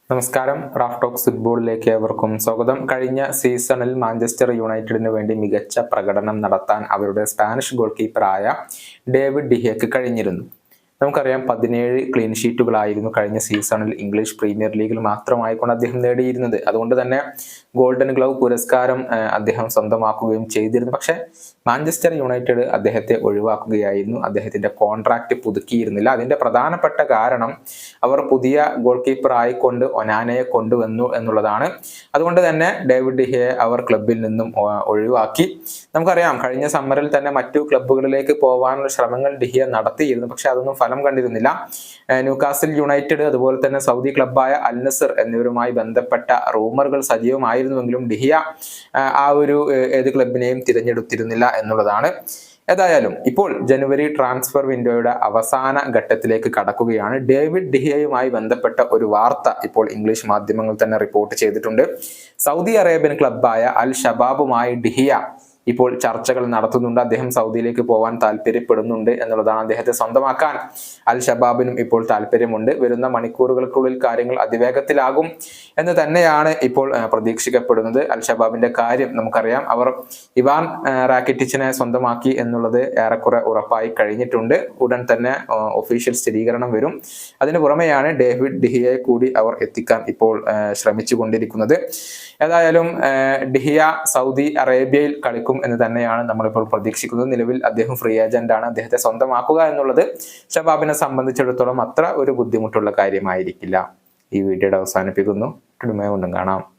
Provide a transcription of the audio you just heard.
നമസ്കാരം. Raf talks ഫുട്ബോളിലേക്ക് ഏവർക്കും സ്വാഗതം. കഴിഞ്ഞ സീസണിൽ മാഞ്ചസ്റ്റർ യുണൈറ്റഡിന് വേണ്ടി മികച്ച പ്രകടനം നടത്താൻ അവരുടെ സ്പാനിഷ് ഗോൾ കീപ്പറായ ഡേവിഡ് ഡിഹിയയ്ക്ക് കഴിഞ്ഞിരുന്നു. നമുക്കറിയാം, 17 ക്ലീൻ ഷീറ്റുകളായിരുന്നു കഴിഞ്ഞ സീസണിൽ ഇംഗ്ലീഷ് പ്രീമിയർ ലീഗിൽ മാത്രമായിക്കൊണ്ട് അദ്ദേഹം നേടിയിരുന്നത്. അതുകൊണ്ട് തന്നെ ഗോൾഡൻ ഗ്ലൗ പുരസ്കാരം അദ്ദേഹം സ്വന്തമാക്കുകയും ചെയ്തിരുന്നു. പക്ഷേ മാഞ്ചസ്റ്റർ യുണൈറ്റഡ് അദ്ദേഹത്തെ ഒഴിവാക്കുകയായിരുന്നു. അദ്ദേഹത്തിന്റെ കോൺട്രാക്ട് പുതുക്കിയിരുന്നില്ല. അതിന്റെ പ്രധാനപ്പെട്ട കാരണം അവർ പുതിയ ഗോൾ കീപ്പർ ആയിക്കൊണ്ട് ഒനാനയെ കൊണ്ടുവന്നു എന്നുള്ളതാണ്. അതുകൊണ്ട് തന്നെ ഡേവിഡ് ഡിഹിയെ അവർ ക്ലബിൽ നിന്നും ഒഴിവാക്കി. നമുക്കറിയാം, കഴിഞ്ഞ സമ്മറിൽ തന്നെ മറ്റു ക്ലബ്ബുകളിലേക്ക് പോകാനുള്ള ശ്രമങ്ങൾ ഡിഹിയ നടത്തിയിരുന്നു. പക്ഷെ അതൊന്നും ഫലം കണ്ടിരുന്നില്ല. ന്യൂകാസിൽ യുണൈറ്റഡ്, അതുപോലെ തന്നെ സൗദി ക്ലബ്ബായ അൽ നസർ എന്നിവരുമായി ബന്ധപ്പെട്ട റൂമറുകൾ സജീവമായിരുന്നുവെങ്കിലും ഡിഹിയ ആ ഒരു ഏത് ക്ലബിനെയും തിരഞ്ഞെടുത്തിരുന്നില്ല എന്നുള്ളതാണ്. ഏതായാലും ഇപ്പോൾ ജനുവരി ട്രാൻസ്ഫർ വിൻഡോയുടെ അവസാന ഘട്ടത്തിലേക്ക് കടക്കുകയാണ്. ഡേവിഡ് ഡിഹിയയുമായി ബന്ധപ്പെട്ട ഒരു വാർത്ത ഇപ്പോൾ ഇംഗ്ലീഷ് മാധ്യമങ്ങൾ തന്നെ റിപ്പോർട്ട് ചെയ്തിട്ടുണ്ട്. സൗദി അറേബ്യൻ ക്ലബ്ബായ അൽ ഷബാബുമായി ഡിഹിയ ഇപ്പോൾ ചർച്ചകൾ നടത്തുന്നുണ്ട്. അദ്ദേഹം സൗദിയിലേക്ക് പോകാൻ താല്പര്യപ്പെടുന്നുണ്ട് എന്നുള്ളതാണ്. അദ്ദേഹത്തെ സ്വന്തമാക്കാൻ അൽ ഷബാബിനും ഇപ്പോൾ താല്പര്യമുണ്ട്. വരുന്ന മണിക്കൂറുകൾക്കുള്ളിൽ കാര്യങ്ങൾ അതിവേഗത്തിലാകും എന്ന് തന്നെയാണ് ഇപ്പോൾ പ്രതീക്ഷിക്കപ്പെടുന്നത്. അൽ ഷബാബിന്റെ കാര്യം നമുക്കറിയാം, അവർ ഇവാൻ റാക്കിറ്റിച്ചിനെ സ്വന്തമാക്കി എന്നുള്ളത് ഏറെക്കുറെ ഉറപ്പായി കഴിഞ്ഞിട്ടുണ്ട്. ഉടൻ തന്നെ ഒഫീഷ്യൽ സ്ഥിരീകരണം വരും. അതിനു പുറമെയാണ് ഡേവിഡ് ഡിഹിയയെ കൂടി അവർ എത്തിക്കാൻ ഇപ്പോൾ ശ്രമിച്ചു കൊണ്ടിരിക്കുന്നത്. ഏതായാലും ഡിഹിയ സൗദി അറേബ്യയിൽ കളിക്കും എന്ന് തന്നെയാണ് നമ്മളിപ്പോൾ പ്രതീക്ഷിക്കുന്നത്. നിലവിൽ അദ്ദേഹം ഫ്രീ ഏജന്റ് ആണ്. അദ്ദേഹത്തെ സ്വന്തമാക്കുക എന്നുള്ളത് ഷബാബിനെ സംബന്ധിച്ചിടത്തോളം അത്ര ഒരു ബുദ്ധിമുട്ടുള്ള കാര്യമായിരിക്കില്ല. ഈ വീഡിയോയുടെ അവസാനിപ്പിക്കുന്നു. കൊണ്ടും കാണാം.